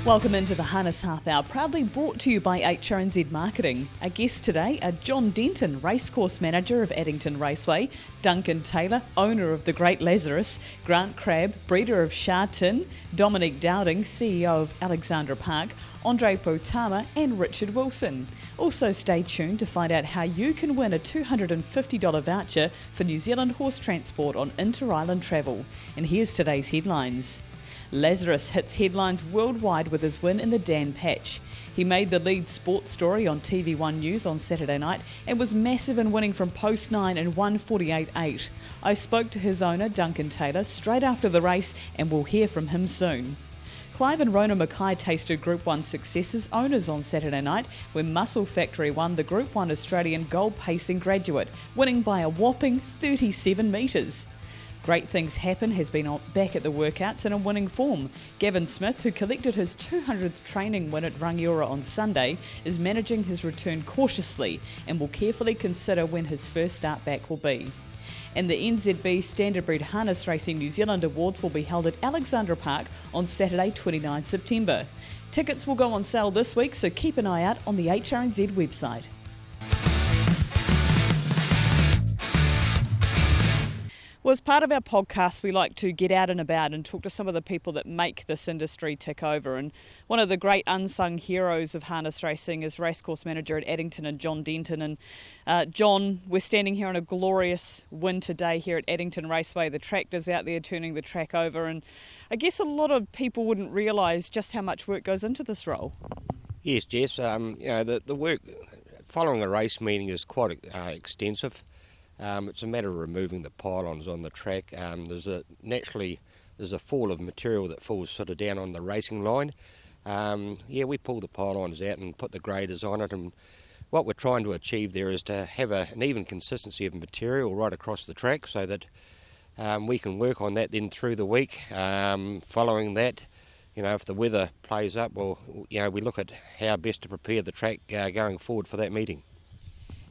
Welcome into the Harness Half Hour, proudly brought to you by HRNZ Marketing. Our guests today are John Denton, Racecourse Manager of Addington Raceway, Duncan Taylor, owner of the Great Lazarus, Grant Crabbe, breeder of Shartin, Dominique Dowding, CEO of Alexandra Park, Andre Poutama and Richard Wilson. Also stay tuned to find out how you can win a $250 voucher for New Zealand horse transport on inter-island travel. And here's today's headlines. Lazarus hits headlines worldwide with his win in the Dan Patch. He made the lead sports story on TV1 News on Saturday night and was massive in winning from post 9 in 1:48.8. I spoke to his owner, Duncan Taylor, straight after the race and we'll hear from him soon. Clive and Rona Mackay tasted Group 1 success as owners on Saturday night when Muscle Factory won the Group 1 Australian Gold Pacing Graduate, winning by a whopping 37 metres. Great Things Happen has been back at the workouts in a winning form. Gavin Smith, who collected his 200th training win at Rangiora on Sunday, is managing his return cautiously and will carefully consider when his first start back will be. And the NZB Standardbred Harness Racing New Zealand Awards will be held at Alexandra Park on Saturday 29 September. Tickets will go on sale this week, so keep an eye out on the HRNZ website. Well, as part of our podcast, we like to get out and about and talk to some of the people that make this industry tick over. And one of the great unsung heroes of harness racing is Racecourse Manager at Addington and John Denton. And John, we're standing here on a glorious winter day here at Addington Raceway. The tractor's out there turning the track over. And I guess a lot of people wouldn't realise just how much work goes into this role. Yes, Jess. The work following a race meeting is quite extensive. It's a matter of removing the pylons on the track. There's a fall of material that falls sort of down on the racing line. We pull the pylons out and put the graders on it, and what we're trying to achieve there is to have an even consistency of material right across the track so that we can work on that then through the week. Following that, if the weather plays up, we look at how best to prepare the track going forward for that meeting.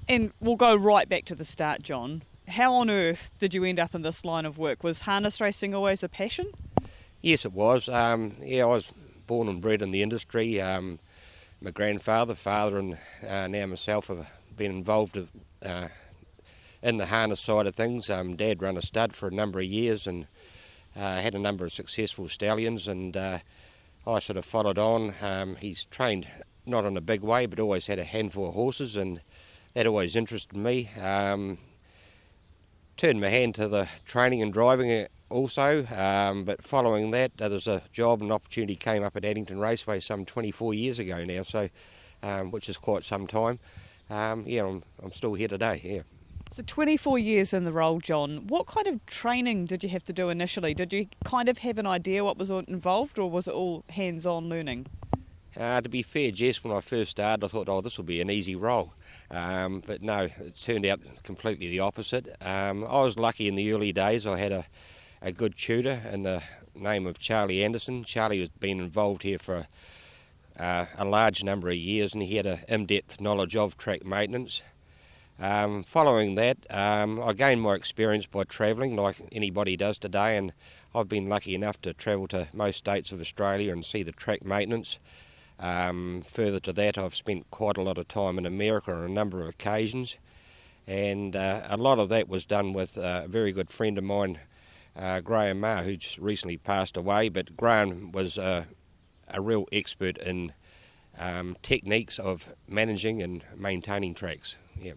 And we'll go right back to the start, John. How on earth did you end up in this line of work? Was harness racing always a passion? Yes, it was. I was born and bred in the industry. My grandfather, father and now myself have been involved in the harness side of things. Dad ran a stud for a number of years and had a number of successful stallions, and I sort of followed on. He's trained not in a big way, but always had a handful of horses, and that always interested me. Turned my hand to the training and driving also, but following that there's a job and opportunity came up at Addington Raceway some 24 years ago now, so which is quite some time. I'm still here today, yeah. So 24 years in the role, John. What kind of training did you have to do initially? Did you kind of have an idea what was involved, or was it all hands-on learning? To be fair, Jess, when I first started I thought, this will be an easy role. But no, it turned out completely the opposite. I was lucky in the early days. I had a good tutor in the name of Charlie Anderson. Charlie has been involved here for a large number of years, and he had an in-depth knowledge of track maintenance. Following that, I gained my experience by travelling like anybody does today, and I've been lucky enough to travel to most states of Australia and see the track maintenance. Further to that, I've spent quite a lot of time in America on a number of occasions, and a lot of that was done with a very good friend of mine, Graham Marr, who just recently passed away. But Graham was a real expert in techniques of managing and maintaining tracks. Yeah.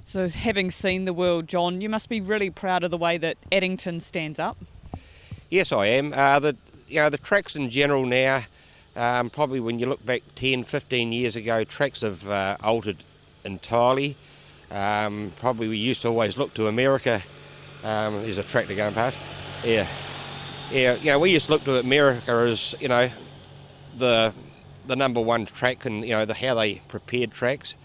So having seen the world, John, you must be really proud of the way that Addington stands up. Yes, I am. The tracks in general now, probably when you look back 10, 15 years ago, tracks have altered entirely. Probably we used to always look to America. There's a tractor going past. Yeah. We used to look to America as the number one track, and how they prepared tracks.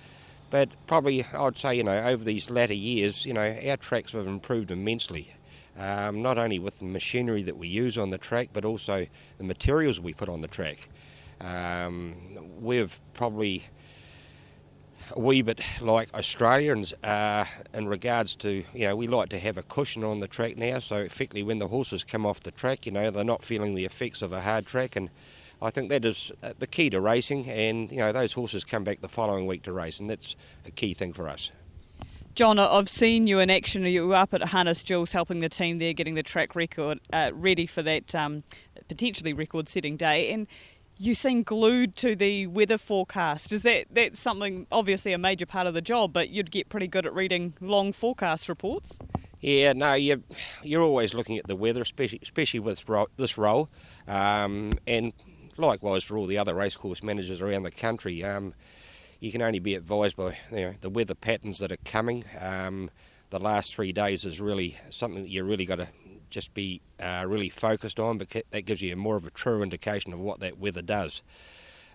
But probably I'd say over these latter years, our tracks have improved immensely. Not only with the machinery that we use on the track, but also the materials we put on the track. We've probably a wee bit like Australians in regards to, we like to have a cushion on the track now, so effectively when the horses come off the track, they're not feeling the effects of a hard track, and I think that is the key to racing, and those horses come back the following week to race, and that's a key thing for us. John, I've seen you in action. You were up at Harness Jules helping the team there, getting the track record ready for that potentially record-setting day, and you seem glued to the weather forecast. Is that's something, obviously a major part of the job, but you'd get pretty good at reading long forecast reports? Yeah, no, you're always looking at the weather, especially with this role, and likewise for all the other racecourse managers around the country. You can only be advised by the weather patterns that are coming. The last 3 days is really something that you really got to just be really focused on, because that gives you more of a true indication of what that weather does.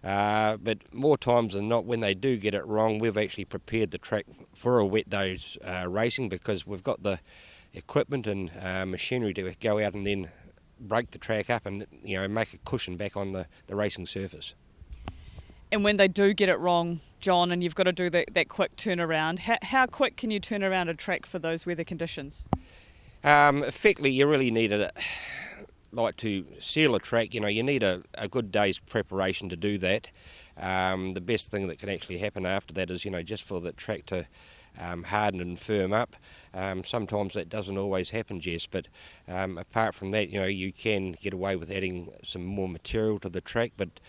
But more times than not, when they do get it wrong, we've actually prepared the track for a wet day's racing, because we've got the equipment and machinery to go out and then break the track up and make a cushion back on the racing surface. And when they do get it wrong, John, and you've got to do that quick turnaround, how quick can you turn around a track for those weather conditions? Effectively, you really need to seal a track. You need a good day's preparation to do that. The best thing that can actually happen after that is just for the track to harden and firm up. Sometimes that doesn't always happen, Jess, but apart from that, you can get away with adding some more material to the track, but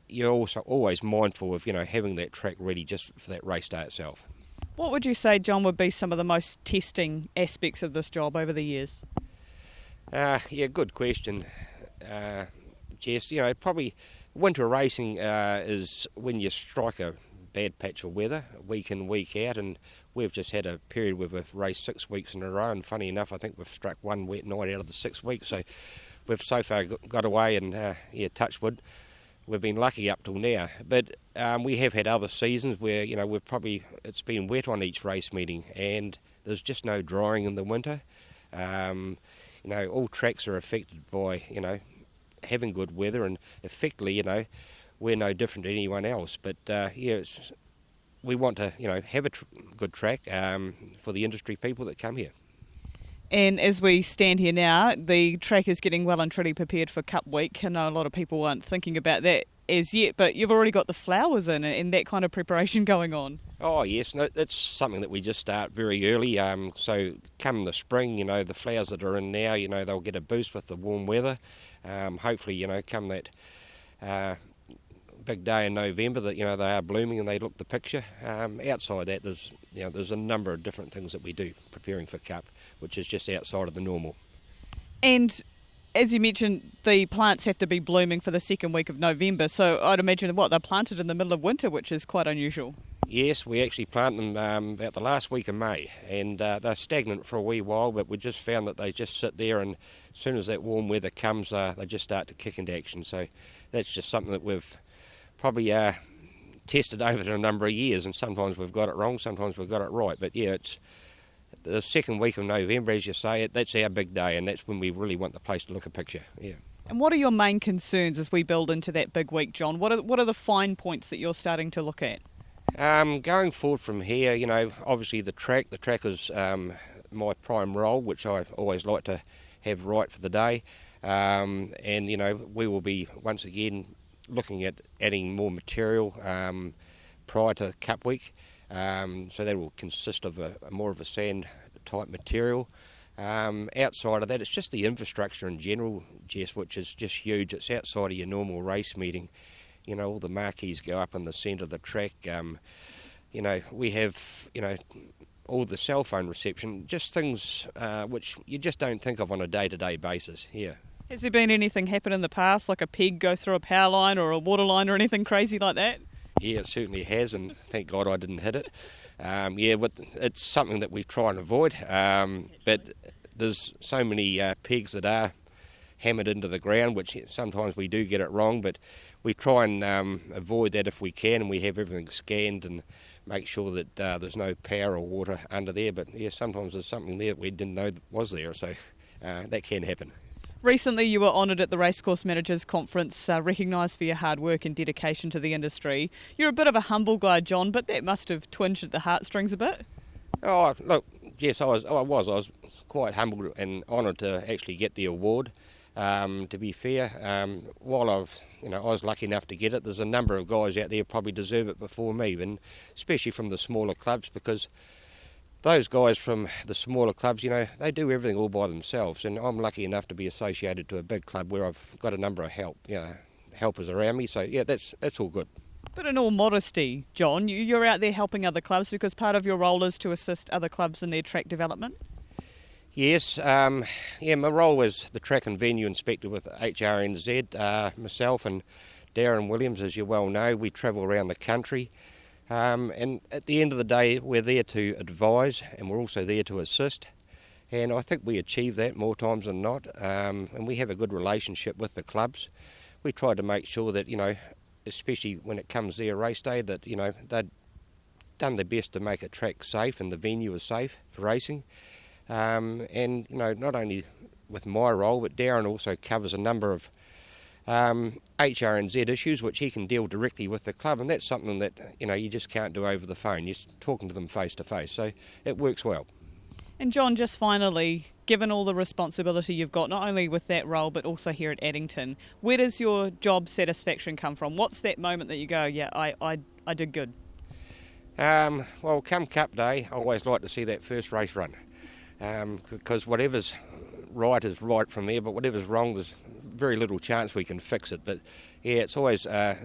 you're also always mindful of having that track ready just for that race day itself. What would you say, John, would be some of the most testing aspects of this job over the years? Yeah, good question, Jess. Probably winter racing is when you strike a bad patch of weather week in, week out, and we've just had a period where we've raced 6 weeks in a row, and funny enough, I think we've struck one wet night out of the 6 weeks, so we've so far got away, and touch wood, we've been lucky up till now. But we have had other seasons where it's been wet on each race meeting, and there's just no drying in the winter. All tracks are affected by having good weather, and effectively we're no different to anyone else. But we want to have a good track for the industry people that come here. And as we stand here now, the track is getting well and truly prepared for Cup Week. I know a lot of people aren't thinking about that as yet, but you've already got the flowers in and that kind of preparation going on. Oh yes, no, it's something that we just start very early. So come the spring, the flowers that are in now, they'll get a boost with the warm weather. Hopefully, come that big day in November that they are blooming and they look the picture. Outside that, there's a number of different things that we do preparing for Cup, which is just outside of the normal. And as you mentioned, the plants have to be blooming for the second week of November, so I'd imagine they're planted in the middle of winter, which is quite unusual. Yes, we actually plant them about the last week of May, and they're stagnant for a wee while, but we just found that they just sit there, and as soon as that warm weather comes, they just start to kick into action. So that's just something that we've probably tested over a number of years, and sometimes we've got it wrong, sometimes we've got it right. But yeah, it's the second week of November, as you say, that's our big day, and that's when we really want the place to look a picture. Yeah. And what are your main concerns as we build into that big week, John? What are the fine points that you're starting to look at? Going forward from here, obviously the track is my prime role, which I always like to have right for the day, and we will be once again looking at adding more material prior to Cup Week, so that will consist of more of a sand type material. Outside of that, it's just the infrastructure in general, Jess, which is just huge. It's outside of your normal race meeting. All the marquees go up in the centre of the track. We have, all the cell phone reception, just things which you just don't think of on a day-to-day basis here. Has there been anything happen in the past, like a peg go through a power line or a water line or anything crazy like that? Yeah, it certainly has, and thank God I didn't hit it. It's something that we try and avoid, but there's so many pegs that are hammered into the ground, which sometimes we do get it wrong, but we try and avoid that if we can, and we have everything scanned and make sure that there's no power or water under there. But yeah, sometimes there's something there that we didn't know was there, so that can happen. Recently you were honoured at the Racecourse Managers Conference, recognised for your hard work and dedication to the industry. You're a bit of a humble guy, John, but that must have twinged at the heartstrings a bit. Oh, look, yes, I was quite humbled and honoured to actually get the award. To be fair, while I was lucky enough to get it, there's a number of guys out there probably deserve it before me, and especially from the smaller clubs, because those guys from the smaller clubs, they do everything all by themselves, and I'm lucky enough to be associated to a big club where I've got a number of helpers around me. So yeah, that's all good. But in all modesty, John, you're out there helping other clubs because part of your role is to assist other clubs in their track development? Yes, my role was the track and venue inspector with HRNZ. Myself and Darren Williams, as you well know, we travel around the country. And at the end of the day, we're there to advise, and we're also there to assist. And I think we achieve that more times than not. And we have a good relationship with the clubs. We try to make sure that, especially when it comes their race day, that, they've done their best to make a track safe and the venue is safe for racing. And, not only with my role, but Darren also covers a number of HRNZ issues which he can deal directly with the club, and that's something that, you just can't do over the phone. You're talking to them face to face, so it works well. And John, just finally, given all the responsibility you've got, not only with that role but also here at Addington, where does your job satisfaction come from? What's that moment that you go, yeah, I did good? Well, come Cup Day, I always like to see that first race run, because whatever's right is right from there, but whatever's wrong, there's very little chance we can fix it. But yeah, it's always a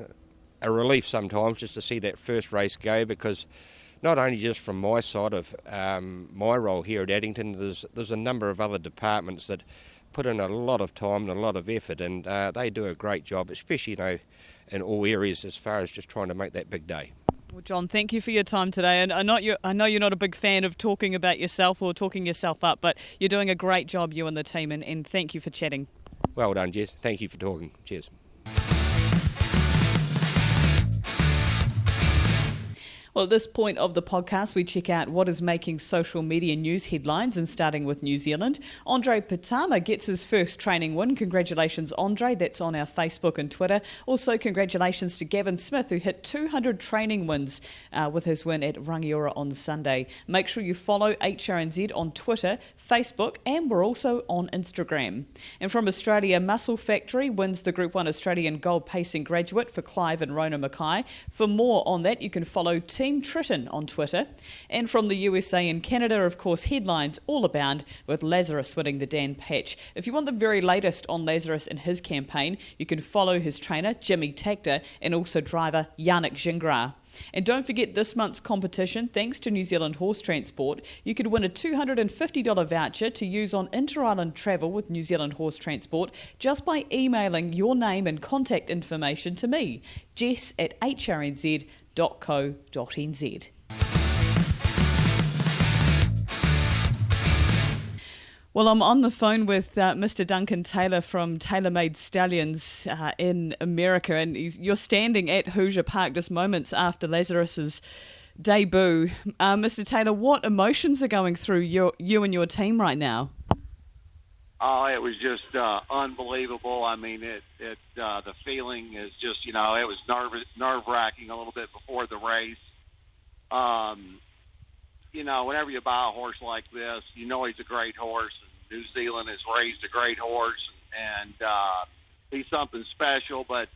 relief sometimes just to see that first race go, because not only just from my side of my role here at Addington, there's a number of other departments that put in a lot of time and a lot of effort, and they do a great job, especially in all areas as far as just trying to make that big day. Well, John, thank you for your time today. And I know you're not a big fan of talking about yourself or talking yourself up, but you're doing a great job, you and the team, and thank you for chatting. Well done, Jess. Thank you for talking. Cheers. Well, at this point of the podcast, we check out what is making social media news headlines, and starting with New Zealand. Andre Poutama gets his first training win. Congratulations, Andre. That's on our Facebook and Twitter. Also, congratulations to Gavin Smith, who hit 200 training wins with his win at Rangiora on Sunday. Make sure you follow HRNZ on Twitter, Facebook, and we're also on Instagram. And from Australia, Muscle Factory wins the Group 1 Australian Gold Pacing Graduate for Clive and Rona Mackay. For more on that, you can follow Team Triton on Twitter. And from the USA and Canada, of course, headlines all abound, with Lazarus winning the Dan Patch. If you want the very latest on Lazarus and his campaign, you can follow his trainer, Jimmy Tactor, and also driver Yannick Gingras. And don't forget this month's competition. Thanks to New Zealand Horse Transport, you could win a $250 voucher to use on inter-island travel with New Zealand Horse Transport just by emailing your name and contact information to me, jess@hrnz.co.nz. Well, I'm on the phone with Mr. Duncan Taylor from Taylor Made Stallions in America, and you're standing at Hoosier Park just moments after Lazarus's debut. Mr. Taylor, what emotions are going through you and your team right now? Oh, it was just unbelievable. I mean, the feeling is just, it was nerve-wracking a little bit before the race. Whenever you buy a horse like this, he's a great horse. New Zealand has raised a great horse, and he's something special. But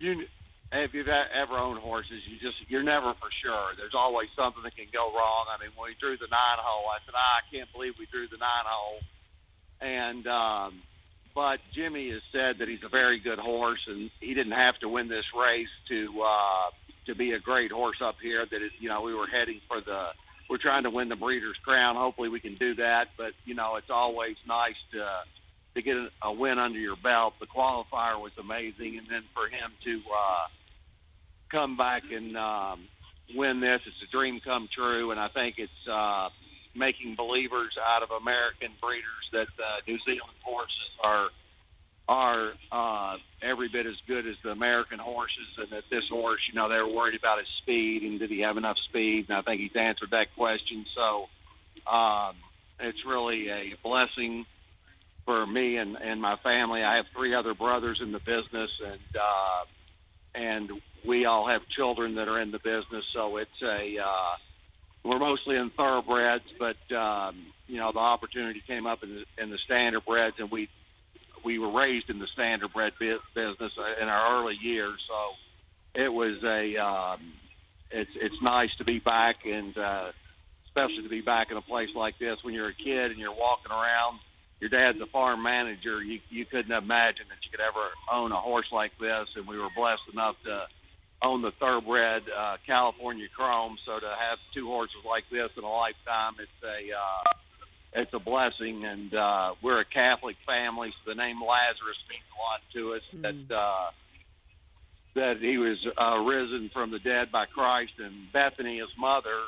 if you've ever owned horses, you're never for sure. There's always something that can go wrong. I mean, when we drew the 9-hole, I said, I can't believe we drew the 9-hole. And but Jimmy has said that he's a very good horse, and he didn't have to win this race to be a great horse up here. That is, we were heading for we're trying to win the Breeders' Crown. Hopefully we can do that. But it's always nice to get a win under your belt. The qualifier was amazing, and then for him to come back and win this, it's a dream come true. And I think it's making believers out of American breeders that New Zealand horses are every bit as good as the American horses, and that this horse, they were worried about his speed and did he have enough speed, and I think he's answered that question. So it's really a blessing for me and my family. I have 3 other brothers in the business, and we all have children that are in the business, so it's we're mostly in thoroughbreds, but the opportunity came up in the standardbreds, and we we were raised in the standardbred business in our early years. So it was it's nice to be back, and especially to be back in a place like this when you're a kid and you're walking around. Your dad's a farm manager. You couldn't imagine that you could ever own a horse like this, and we were blessed enough to own the thoroughbred California Chrome. So to have 2 horses like this in a lifetime, it's a blessing. And we're a Catholic family, so the name Lazarus means a lot to us. That he was risen from the dead by Christ, and Bethany, his mother,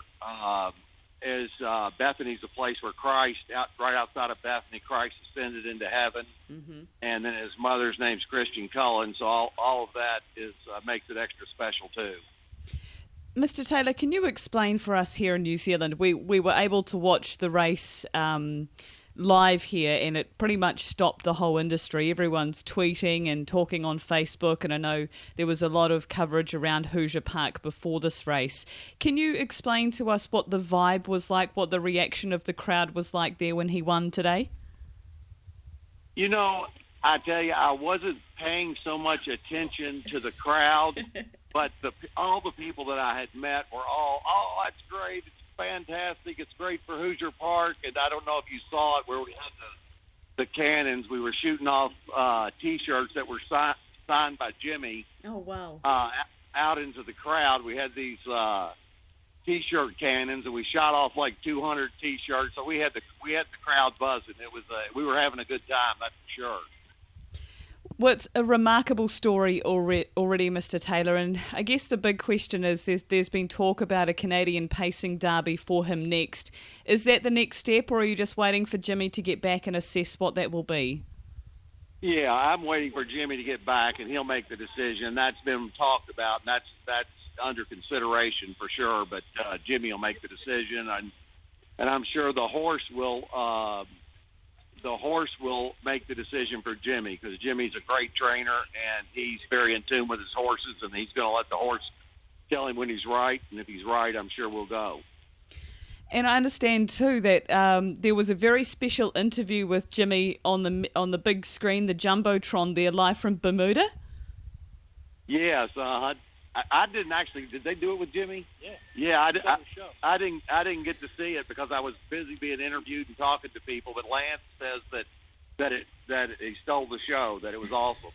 Bethany's a place where Christ, right outside of Bethany, Christ ascended into heaven, and then his mother's name's Christian Cullen, so all of that makes it extra special too. Mr. Taylor, can you explain for us here in New Zealand? We were able to watch the race live here, and it pretty much stopped the whole industry. Everyone's tweeting and talking on Facebook, and I know there was a lot of coverage around Hoosier Park before this race. Can you explain to us what the vibe was like, what the reaction of the crowd was like there when he won today? You know, I tell you, I wasn't paying so much attention to the crowd, but all the people that I had met were all, "Oh, that's great. It's fantastic. It's great for Hoosier Park." And I don't know if you saw it where we had the cannons. We were shooting off T-shirts that were signed by Jimmy. Oh, wow. Out into the crowd. We had these T-shirt cannons, and we shot off like 200 T-shirts. So we had the crowd buzzing. It was we were having a good time, that's for sure. Well, it's a remarkable story already, Mr. Taylor, and I guess the big question is there's been talk about a Canadian pacing derby for him next. Is that the next step, or are you just waiting for Jimmy to get back and assess what that will be? Yeah, I'm waiting for Jimmy to get back, and he'll make the decision. That's been talked about, and that's under consideration for sure, but Jimmy will make the decision, and I'm sure the horse will make the decision for Jimmy, because Jimmy's a great trainer and he's very in tune with his horses, and he's going to let the horse tell him when he's right, and if he's right, I'm sure we'll go. And I understand too that there was a very special interview with Jimmy on the big screen, the Jumbotron there, live from Bermuda. Yes, I didn't actually. Did they do it with Jimmy? Yeah. Yeah, I didn't get to see it because I was busy being interviewed and talking to people. But Lance says that he stole the show. That it was awesome.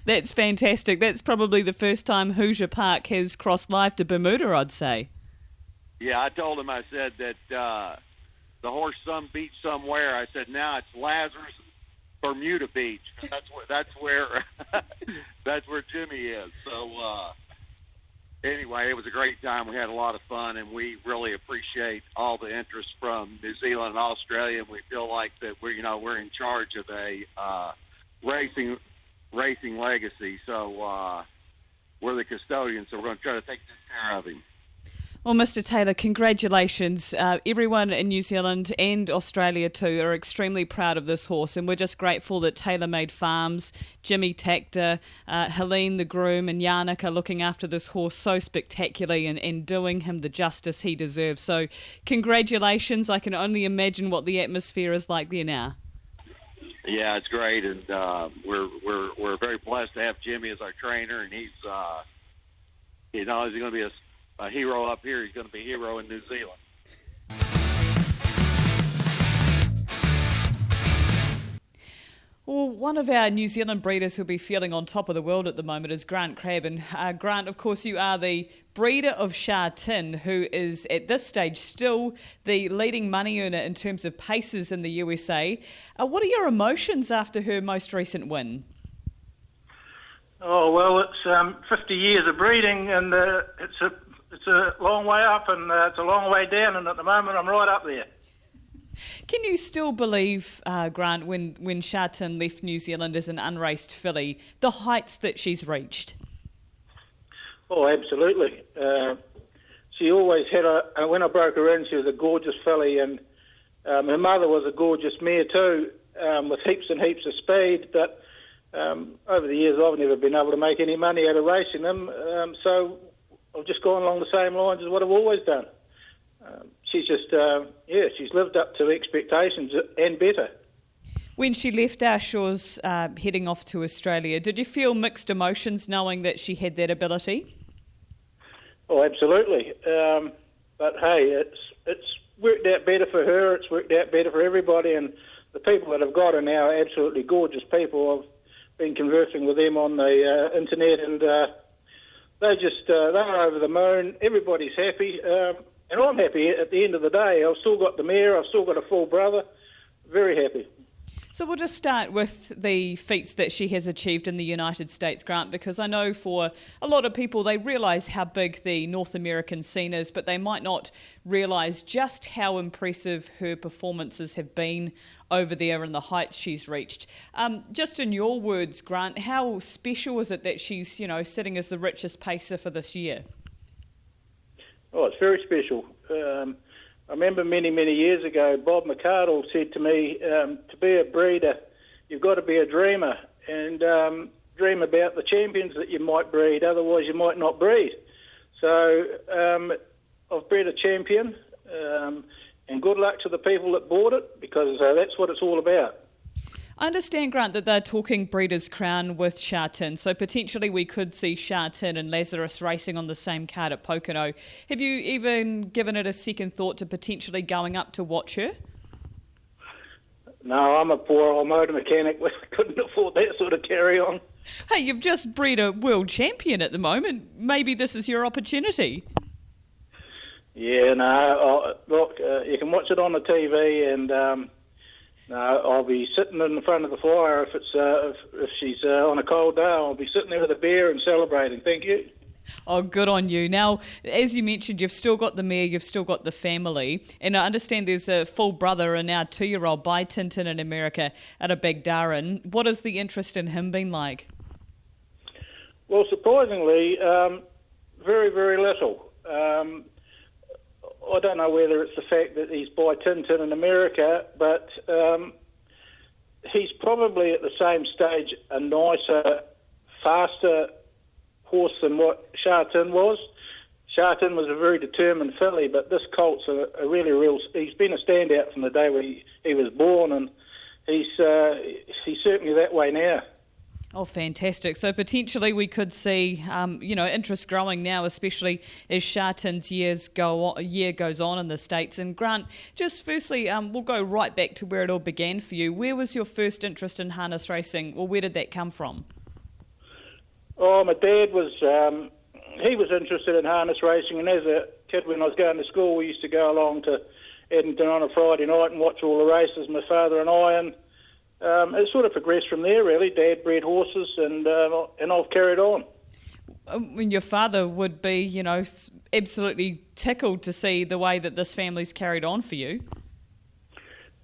That's fantastic. That's probably the first time Hoosier Park has crossed live to Bermuda, I'd say. Yeah, I told him. I said that the horse some beach somewhere. I said now it's Lazarus, Bermuda Beach. That's where that's where Jimmy is. So anyway, it was a great time. We had a lot of fun, and we really appreciate all the interest from New Zealand and Australia. And we feel like that we're in charge of a racing legacy. So we're the custodians. So we're going to try to take good care of him. Well, Mr. Taylor, congratulations. Everyone in New Zealand and Australia too are extremely proud of this horse, and we're just grateful that TaylorMade Farms, Jimmy Tactor, Helene the groom and Yannick are looking after this horse so spectacularly and doing him the justice he deserves. So congratulations. I can only imagine what the atmosphere is like there now. Yeah, it's great, and we're very blessed to have Jimmy as our trainer, and he's going to be a hero up here. He's going to be a hero in New Zealand. Well, one of our New Zealand breeders who'll be feeling on top of the world at the moment is Grant Crabbe. And Grant, of course, you are the breeder of Shartin, who is at this stage still the leading money earner in terms of paces in the USA. What are your emotions after her most recent win? Oh, well, it's 50 years of breeding, and it's a long way up and it's a long way down, and at the moment I'm right up there. Can you still believe, Grant, when Shartin left New Zealand as an unraced filly, the heights that she's reached? Oh, absolutely. She always had when I broke her in, she was a gorgeous filly, and her mother was a gorgeous mare too, with heaps and heaps of speed, but over the years I've never been able to make any money out of racing them, so I've just gone along the same lines as what I've always done. She's just, she's lived up to expectations and better. When she left our shores heading off to Australia, did you feel mixed emotions knowing that she had that ability? Oh, absolutely. But hey, it's worked out better for her. It's worked out better for everybody, and the people that have got her now are absolutely gorgeous people. I've been conversing with them on the internet, and they're over the moon. Everybody's happy, and I'm happy at the end of the day. I've still got the mare. I've still got a full brother. Very happy. So we'll just start with the feats that she has achieved in the United States, Grant, because I know for a lot of people they realise how big the North American scene is, but they might not realise just how impressive her performances have been over there and the heights she's reached. Just in your words, Grant, how special is it that she's, sitting as the richest pacer for this year? Oh, it's very special. I remember many, many years ago, Bob McArdle said to me, to be a breeder, you've got to be a dreamer and dream about the champions that you might breed, otherwise you might not breed. So I've bred a champion, and good luck to the people that bought it, because that's what it's all about. I understand, Grant, that they're talking Breeders' Crown with Shartin, so potentially we could see Shartin and Lazarus racing on the same card at Pocono. Have you even given it a second thought to potentially going up to watch her? No, I'm a poor old motor mechanic. We couldn't afford that sort of carry on. Hey, you've just bred a world champion at the moment. Maybe this is your opportunity. Yeah, no, look, you can watch it on the TV, and no, I'll be sitting in front of the fire if she's on a cold day. I'll be sitting there with a beer and celebrating. Thank you. Oh, good on you. Now, as you mentioned, you've still got the mare, you've still got the family, and I understand there's a full brother and now 2-year-old by Tintin in America at a big Darren. What has the interest in him been like? Well, surprisingly, very, very little. I don't know whether it's the fact that he's by Tintin in America, but he's probably at the same stage a nicer, faster horse than what Shartin was. Shartin was a very determined filly, but this colt's a really real... He's been a standout from the day when he was born, and he's certainly that way now. Oh, fantastic. So potentially we could see, interest growing now, especially as Shartin's year goes on in the States. And Grant, just firstly, we'll go right back to where it all began for you. Where was your first interest in harness racing? Well, where did that come from? Oh, my dad was... he was interested in harness racing, and as a kid when I was going to school, we used to go along to Addington on a Friday night and watch all the races, my father and I, and it sort of progressed from there, really. Dad bred horses, and I've carried on. When your father would be, absolutely tickled to see the way that this family's carried on for you.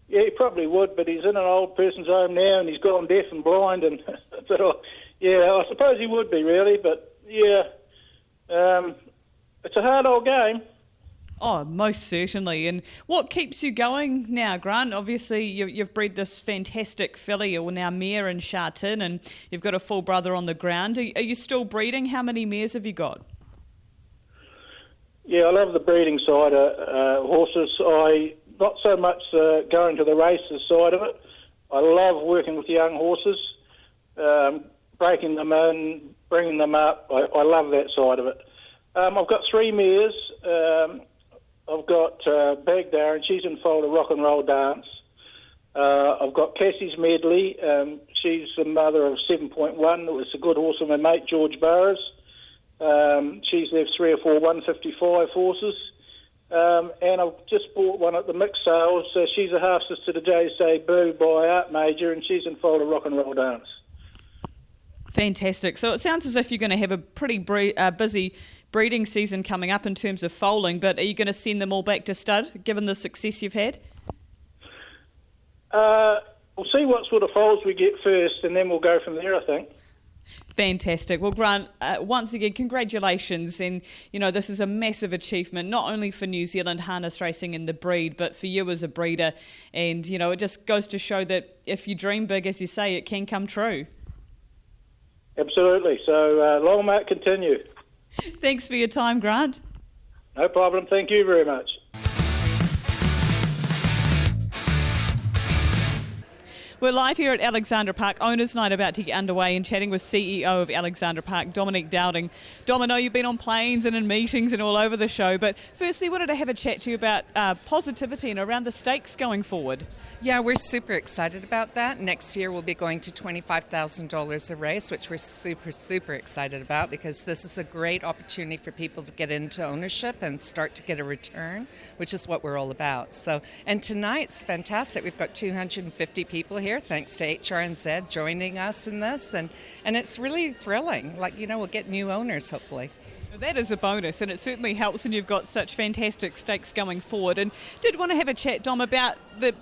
Yeah, he probably would, but he's in an old person's home now, and he's gone deaf and blind, and I suppose he would be, really, but yeah, it's a hard old game. Oh, most certainly. And what keeps you going now, Grant? Obviously, you've bred this fantastic filly, or now mare in Shartin, and you've got a full brother on the ground. Are you still breeding? How many mares have you got? Yeah, I love the breeding side of horses. Not so much going to the races side of it. I love working with young horses, breaking them in, bringing them up. I love that side of it. I've got 3 mares. I've got Bagdar, and she's in foal of Rock and Roll Dance. I've got Cassie's Medley. She's the mother of 7.1. It was a good horse of my mate, George Burrows. She's left 3 or 4 155 horses. And I've just bought one at the mix sales. She's a half sister to JSA Boo by Art Major, and she's in foal of Rock and Roll Dance. Fantastic. So it sounds as if you're going to have a pretty busy breeding season coming up in terms of foaling, but are you going to send them all back to stud, given the success you've had? We'll see what sort of foals we get first, and then we'll go from there, I think. Fantastic. Well, Grant, once again, congratulations. And, this is a massive achievement, not only for New Zealand harness racing and the breed, but for you as a breeder. And, it just goes to show that if you dream big, as you say, it can come true. Absolutely. So long may it continue. Thanks for your time, Grant. No problem. Thank you very much. We're live here at Alexandra Park, Owners Night about to get underway, and chatting with CEO of Alexandra Park, Dominque Dowding. Dom, I know you've been on planes and in meetings and all over the show, but firstly wanted to have a chat to you about positivity and around the stakes going forward. Yeah, we're super excited about that. Next year we'll be going to $25,000 a race, which we're super excited about, because this is a great opportunity for people to get into ownership and start to get a return, which is what we're all about. So, and tonight's fantastic. We've got 250 people here, thanks to HRNZ joining us in this, and it's really thrilling. We'll get new owners hopefully. That is a bonus, and it certainly helps when you've got such fantastic stakes going forward. And did want to have a chat, Dom, about the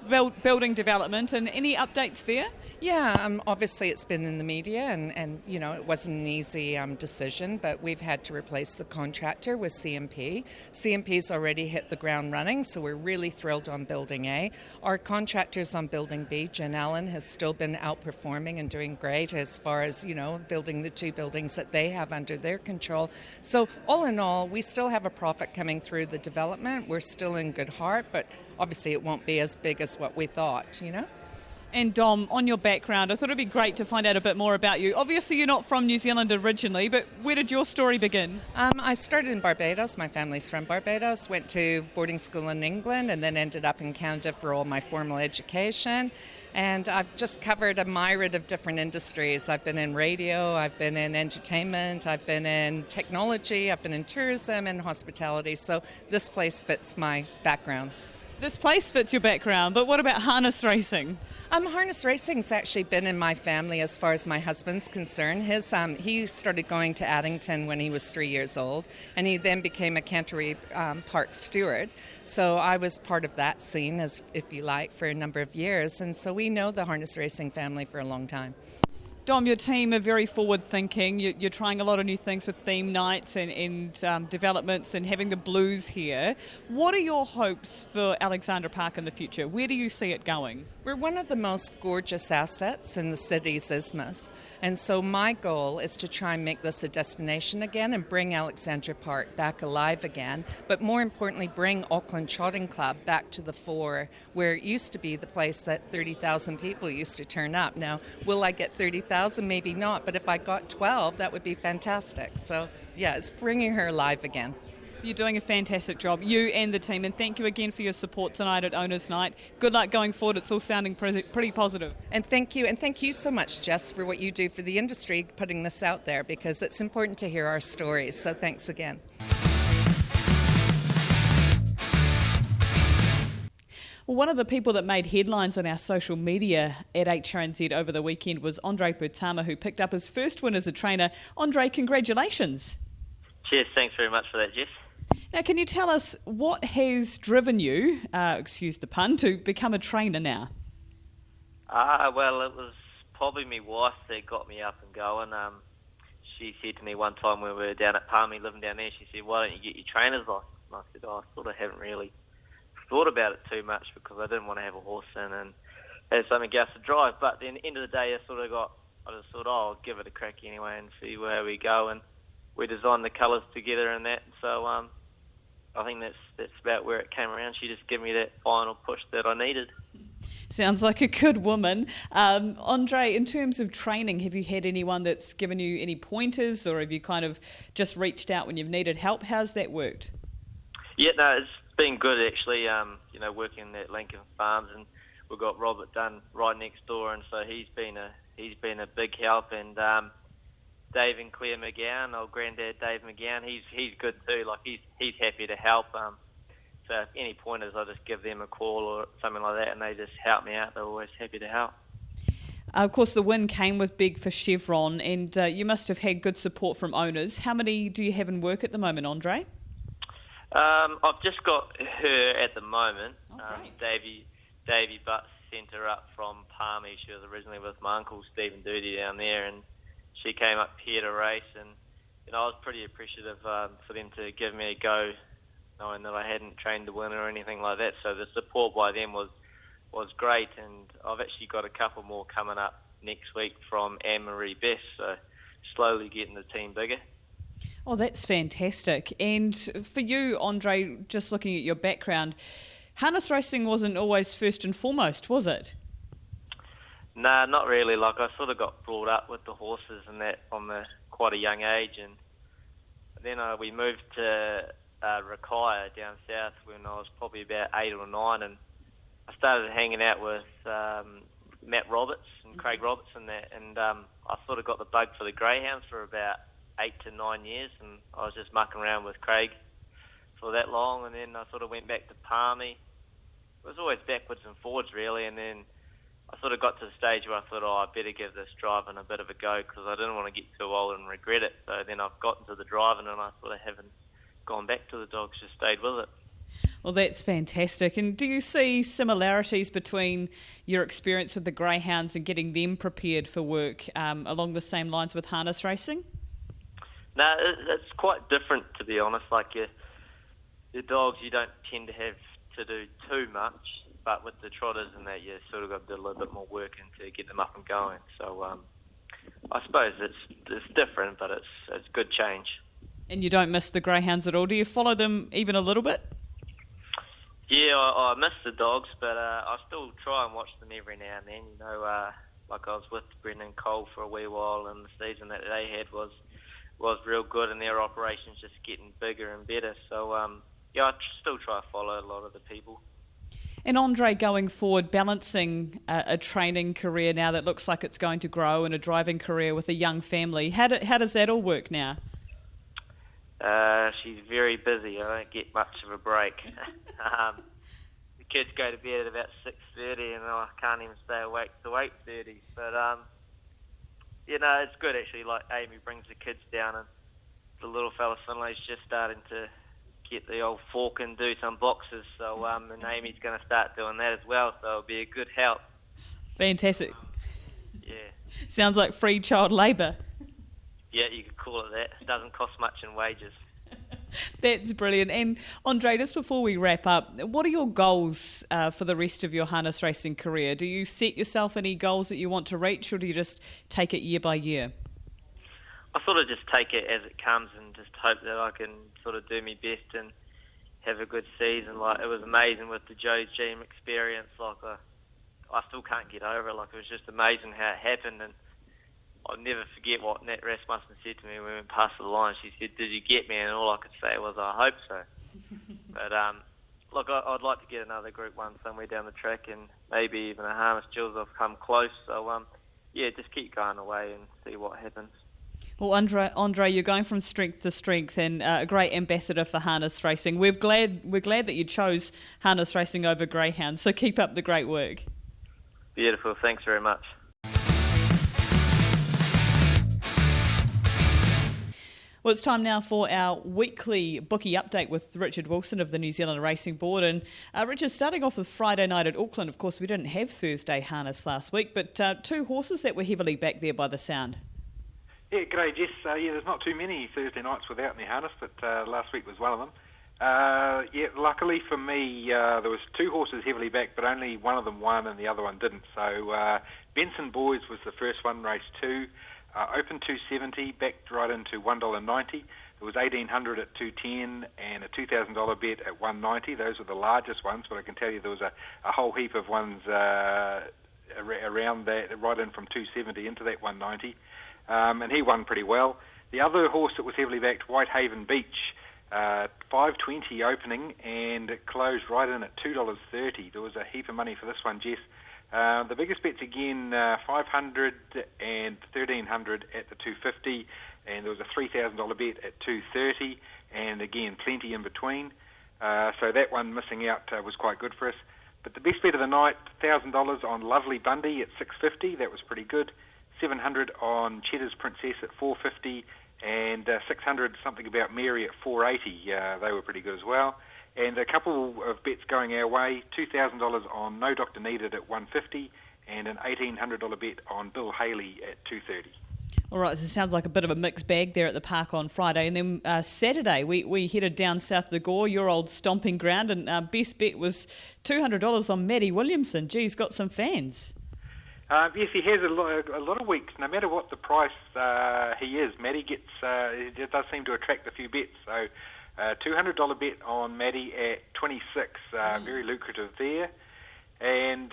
building development and any updates there? Yeah, obviously it's been in the media, and it wasn't an easy decision, but we've had to replace the contractor with CMP. CMP's already hit the ground running, so we're really thrilled on Building A. Our contractors on Building B, Jen Allen, has still been outperforming and doing great as far as, building the two buildings that they have under their control. So all in all, we still have a profit coming through the development. We're still in good heart, but obviously it won't be as big as what we thought, And Dom, on your background, I thought it'd be great to find out a bit more about you. Obviously you're not from New Zealand originally, but where did your story begin? I started in Barbados. My family's from Barbados. Went to boarding school in England and then ended up in Canada for all my formal education. And I've just covered a myriad of different industries. I've been in radio, I've been in entertainment, I've been in technology, I've been in tourism and hospitality. So this place fits my background. This place fits your background, but what about harness racing? Harness racing's actually been in my family as far as my husband's concerned. He started going to Addington when he was 3 years old, and he then became a Canterbury Park steward. So I was part of that scene, as if you like, for a number of years, and so we know the harness racing family for a long time. Dom, your team are very forward-thinking. You're trying a lot of new things with theme nights and developments and having the blues here. What are your hopes for Alexandra Park in the future? Where do you see it going? We're one of the most gorgeous assets in the city's isthmus, and so my goal is to try and make this a destination again and bring Alexandra Park back alive again, but more importantly bring Auckland Trotting Club back to the fore, where it used to be the place that 30,000 people used to turn up. Now, will I get 30,000? Maybe not, but if I got 12, that would be fantastic. So, yeah, it's bringing her alive again. You're doing a fantastic job, you and the team, and thank you again for your support tonight at Owners Night. Good luck going forward. It's all sounding pretty positive. And thank you so much, Jess, for what you do for the industry, putting this out there, because it's important to hear our stories. So thanks again. Well, one of the people that made headlines on our social media at HRNZ over the weekend was Andre Poutama, who picked up his first win as a trainer. Andre, congratulations. Cheers, thanks very much for that, Jess. Now, can you tell us what has driven you, excuse the pun, to become a trainer now? Well, it was probably my wife that got me up and going. She said to me one time when we were down at Palmy, living down there, she said, "Why don't you get your trainer's license?" And I said, "I sort of haven't really thought about it too much because I didn't want to have a horse in and have something else to drive." But then at the end of the day, I just thought, I'll give it a crack anyway and see where we go. And we designed the colours together and that. So I think that's about where it came around. She just gave me that final push that I needed. Sounds like a good woman. Andre, in terms of training, have you had anyone that's given you any pointers, or have you kind of just reached out when you've needed help? How's that worked? Yeah, no, it's been good actually. Working at Lincoln Farms, and we've got Robert Dunn right next door, and so he's been a big help. And Dave and Claire McGowan, old granddad Dave McGowan, he's good too. Like he's happy to help. So if any pointers, I just give them a call or something like that, and they just help me out. They're always happy to help. Of course, the win came with big for Chevron, and you must have had good support from owners. How many do you have in work at the moment, Andre? I've just got her at the moment. Great. Davey Butts sent her up from Palmy. She was originally with my uncle Stephen Doody down there, and she came up here to race. And I was pretty appreciative for them to give me a go, knowing that I hadn't trained the winner or anything like that. So the support by them was great, and I've actually got a couple more coming up next week from Anne-Marie Best. So slowly getting the team bigger. Oh, that's fantastic. And for you, Andre, just looking at your background, harness racing wasn't always first and foremost, was it? Nah, not really. Like, I sort of got brought up with the horses and that from quite a young age, and then we moved to Rakaya down south when I was probably about 8 or 9, and I started hanging out with Matt Roberts and Craig Roberts and that, and I sort of got the bug for the greyhounds for about 8 to 9 years, and I was just mucking around with Craig for that long, and then I sort of went back to Palmy. It was always backwards and forwards really, and then I sort of got to the stage where I thought, I better give this driving a bit of a go, because I didn't want to get too old and regret it. So then I've got into the driving, and I sort of haven't gone back to the dogs, just stayed with it. Well, that's fantastic. And do you see similarities between your experience with the greyhounds and getting them prepared for work along the same lines with harness racing? No, it's quite different, to be honest. Like your dogs, you don't tend to have to do too much, but with the trotters and that, you sort of got to do a little bit more work to get them up and going. So I suppose it's different, but it's good change. And you don't miss the greyhounds at all? Do you follow them even a little bit? Yeah, I miss the dogs, but I still try and watch them every now and then. You know, like I was with Brendan Cole for a wee while, and the season that they had was real good, and their operations just getting bigger and better. So yeah, I still try to follow a lot of the people. And Andre, going forward, balancing a training career now that looks like it's going to grow, and a driving career with a young family, how does that all work now? She's very busy. I don't get much of a break. The kids go to bed at about 6:30, and I can't even stay awake till 8:30. But you know, it's good actually. Like Amy brings the kids down, and the little fella Finlay's just starting to get the old fork and do some boxes. So and Amy's going to start doing that as well. So it'll be a good help. Fantastic. Yeah. Sounds like free child labour. Yeah, you could call it that. It doesn't cost much in wages. That's brilliant. And Andre, just before we wrap up, what are your goals for the rest of your harness racing career? Do you set yourself any goals that you want to reach, or do you just take it year by year? I sort of just take it as it comes and just hope that I can sort of do my best and have a good season. Like, it was amazing with the Joe Gym experience. Like, I still can't get over it. Like, it was just amazing how it happened, and I'll never forget what Nat Rasmussen said to me when we went past the line. She said, "Did you get me?" And all I could say was, "I hope so." But look, I'd like to get another Group 1 somewhere down the track, and maybe even a harness jewels. I've come close, so yeah, just keep going away and see what happens. Well, Andre, you're going from strength to strength, and a great ambassador for harness racing. We're glad that you chose harness racing over greyhounds. So keep up the great work. Beautiful. Thanks very much. Well, it's time now for our weekly bookie update with Richard Wilson of the New Zealand Racing Board. And Richard, starting off with Friday night at Auckland, of course, we didn't have Thursday harness last week, but two horses that were heavily backed there by the sound. Yeah, g'day, Jess. Yeah, there's not too many Thursday nights without any harness, but last week was one of them. Yeah, luckily for me, there was two horses heavily backed, but only one of them won and the other one didn't. So Benson Boys was the first one, race 2. Open $2.70, backed right into $1.90. There was $1,800 at $2.10 and a $2,000 bet at $1.90. Those were the largest ones, but I can tell you there was a whole heap of ones around that, right in from $2.70 into that $1.90. And he won pretty well. The other horse that was heavily backed, Whitehaven Beach, $5.20 opening, and it closed right in at $2.30. There was a heap of money for this one, Jess. The biggest bets again, $500 and $1,300 at the $2.50, and there was a $3,000 bet at $2.30, and again plenty in between. So that one missing out was quite good for us. But the best bet of the night, $1,000 on Lovely Bundy at $6.50. That was pretty good. $700 on Cheddar's Princess at $4.50, and $600 something about Mary at $4.80. They were pretty good as well. And a couple of bets going our way, $2,000 on No Dr. Needed at $1.50, and an $1,800 bet on Bill Haley at $2.30. All right, so it sounds like a bit of a mixed bag there at the park on Friday. And then Saturday, we headed down south of the Gore, your old stomping ground, and our best bet was $200 on Maddie Williamson. Geez, got some fans. Yes, he has a lot of weeks. No matter what the price he is, Maddie gets. He does seem to attract a few bets. So, $200 bet on Maddie at 26, very lucrative there. and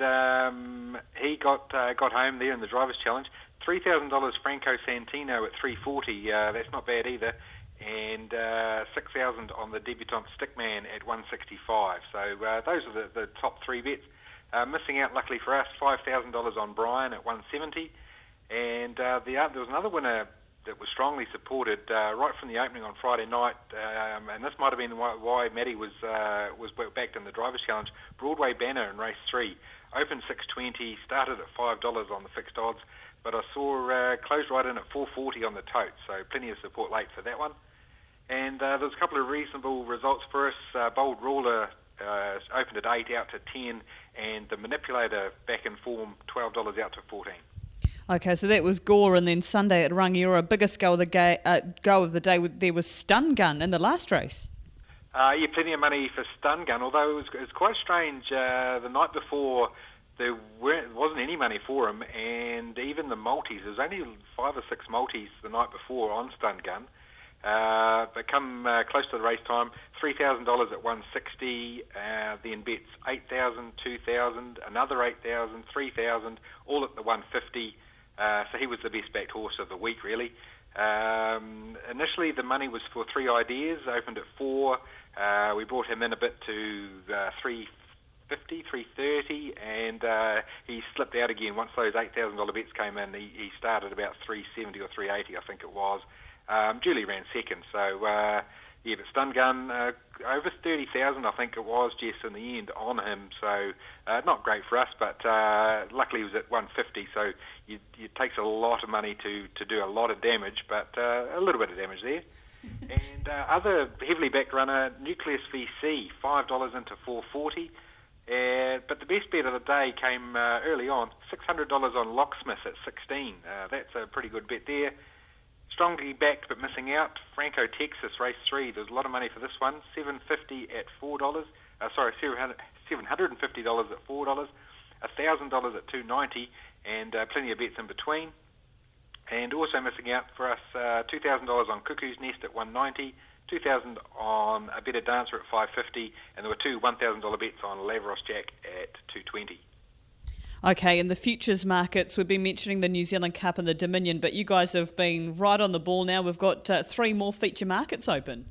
he got home there in the Drivers' Challenge. $3,000 Franco Santino at 340. That's not bad either. And $6,000 on the debutante Stickman at 165. So those are the top three bets. Missing out, luckily for us, $5,000 on Brian at 170. And there was another winner that was strongly supported right from the opening on Friday night, and this might have been why Maddie was backed in the Drivers' Challenge. Broadway Banner in race 3, opened 6.20, started at $5 on the fixed odds, but I saw closed right in at 4.40 on the tote, so plenty of support late for that one. And there was a couple of reasonable results for us. Bold Ruler opened at 8 out to 10, and the Manipulator back in form, $12 out to 14. Okay, so that was Gore, and then Sunday at Rangiora, biggest go of the day, there was Stun Gun in the last race. Yeah, plenty of money for Stun Gun, although it was quite strange. The night before, there wasn't any money for him, and even the multis, there was only 5 or 6 multis the night before on Stun Gun. But come close to the race time, $3,000 at 160, then bets 8,000, 2,000, another 8,000, 3,000, all at the 150. So he was the best backed horse of the week, really. Initially, the money was for 3 ideas, opened at 4. We brought him in a bit to 350, 330, and he slipped out again. Once those $8,000 bets came in, he started about 370 or 380, I think it was. Julie ran second, so yeah, but Stun Gun, over 30,000 I think it was, Jess, in the end on him, so not great for us, but luckily he was at 150, so it takes a lot of money to do a lot of damage, but a little bit of damage there. And other heavily backed runner, Nucleus VC, $5 into 440, but the best bet of the day came early on, $600 on Locksmith at 16, that's a pretty good bet there. Strongly backed but missing out, Franco Texas race 3. There's a lot of money for this one. $750 at $4. $750 at $4. $1,000 at $290, and plenty of bets in between. And also missing out for us, $2,000 on Cuckoo's Nest at $190, $2,000 on A Better Dancer at $550, and there were 2 $1,000 bets on Lazarus Jack at $220. Okay, in the futures markets, we've been mentioning the New Zealand Cup and the Dominion, but you guys have been right on the ball now. We've got 3 more feature markets open.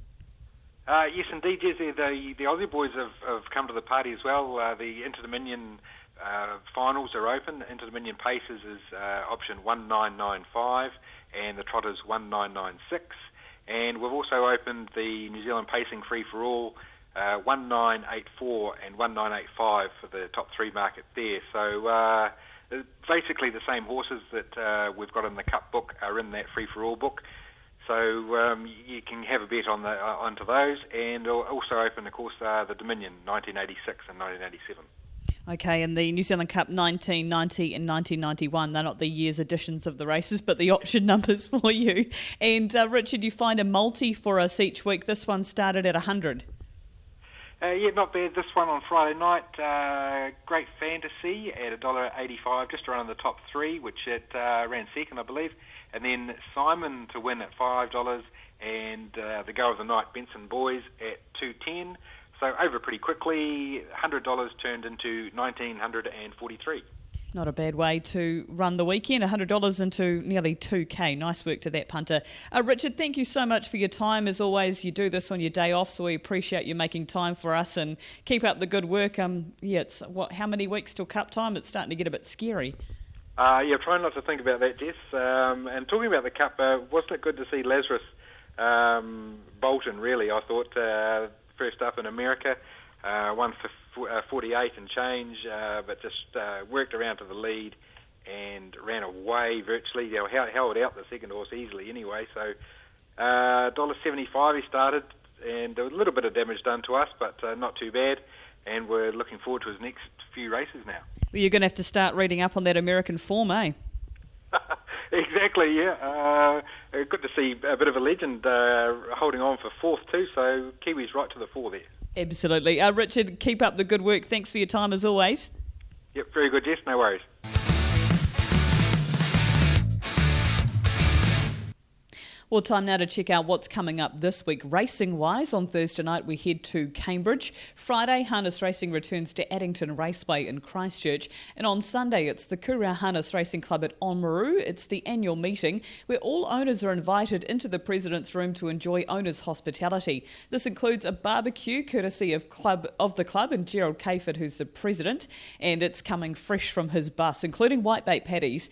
Yes, indeed, Jesse. The Aussie boys have come to the party as well. The Inter-Dominion finals are open. Inter-Dominion Paces is option 1995 and the Trotters 1996. And we've also opened the New Zealand Pacing Free-for-All 1984 and 1985 for the top 3 market there. So basically the same horses that we've got in the Cup book are in that free-for-all book. So you can have a bet onto those, and also open, of course, the Dominion 1986 and 1987. Okay, and the New Zealand Cup 1990 and 1991, they're not the year's editions of the races, but the option numbers for you. And Richard, you find a multi for us each week. This one started at 100. Yeah, not bad. This one on Friday night, Great Fantasy at $1.85, just around the top 3, which it ran second, I believe. And then Simon to win at $5, and the go of the night, Benson Boys at $2.10. So over pretty quickly, $100 turned into $1,943. Not a bad way to run the weekend, $100 into nearly $2,000. Nice work to that punter. Richard, thank you so much for your time. As always, you do this on your day off, so we appreciate you making time for us, and keep up the good work. It's how many weeks till Cup time? It's starting to get a bit scary. Yeah, trying not to think about that, Jess. And talking about the Cup, wasn't it good to see Lazarus Bolton, really? I thought first up in America, won for 48 and change, but just worked around to the lead and ran away virtually. They held out the second horse easily anyway. So $1.75 he started, and there was a little bit of damage done to us, but not too bad. And we're looking forward to his next few races now. Well, you're going to have to start reading up on that American form, eh? Exactly, yeah. Good to see a bit of a legend holding on for 4th too, so Kiwis right to the 4 there. Absolutely. Richard, keep up the good work. Thanks for your time as always. Yep, very good, Jess. No worries. Well, time now to check out what's coming up this week racing-wise. On Thursday night, we head to Cambridge. Friday, harness racing returns to Addington Raceway in Christchurch. And on Sunday, it's the Kura Harness Racing Club at Oamaru. It's the annual meeting where all owners are invited into the President's Room to enjoy owners' hospitality. This includes a barbecue courtesy of the club and Gerald Cayford, who's the president, and it's coming fresh from his bus, including whitebait patties,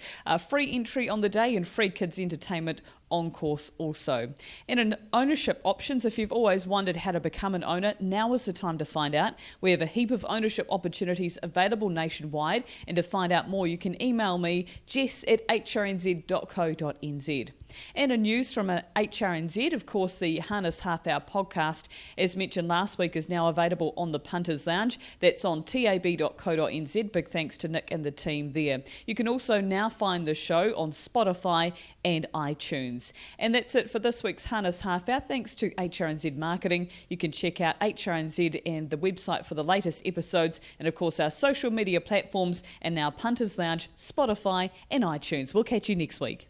free entry on the day and free kids entertainment on course also. And in ownership options, if you've always wondered how to become an owner, now is the time to find out. We have a heap of ownership opportunities available nationwide, and to find out more you can email me jess@hrnz.co.nz. And in news from HRNZ, of course, the Harness Half Hour podcast, as mentioned last week, is now available on the Punters Lounge. That's on tab.co.nz. Big thanks to Nick and the team there. You can also now find the show on Spotify and iTunes. And that's it for this week's Harness Half Hour. Thanks to HRNZ Marketing. You can check out HRNZ and the website for the latest episodes, and of course our social media platforms, and now Punters Lounge, Spotify and iTunes. We'll catch you next week.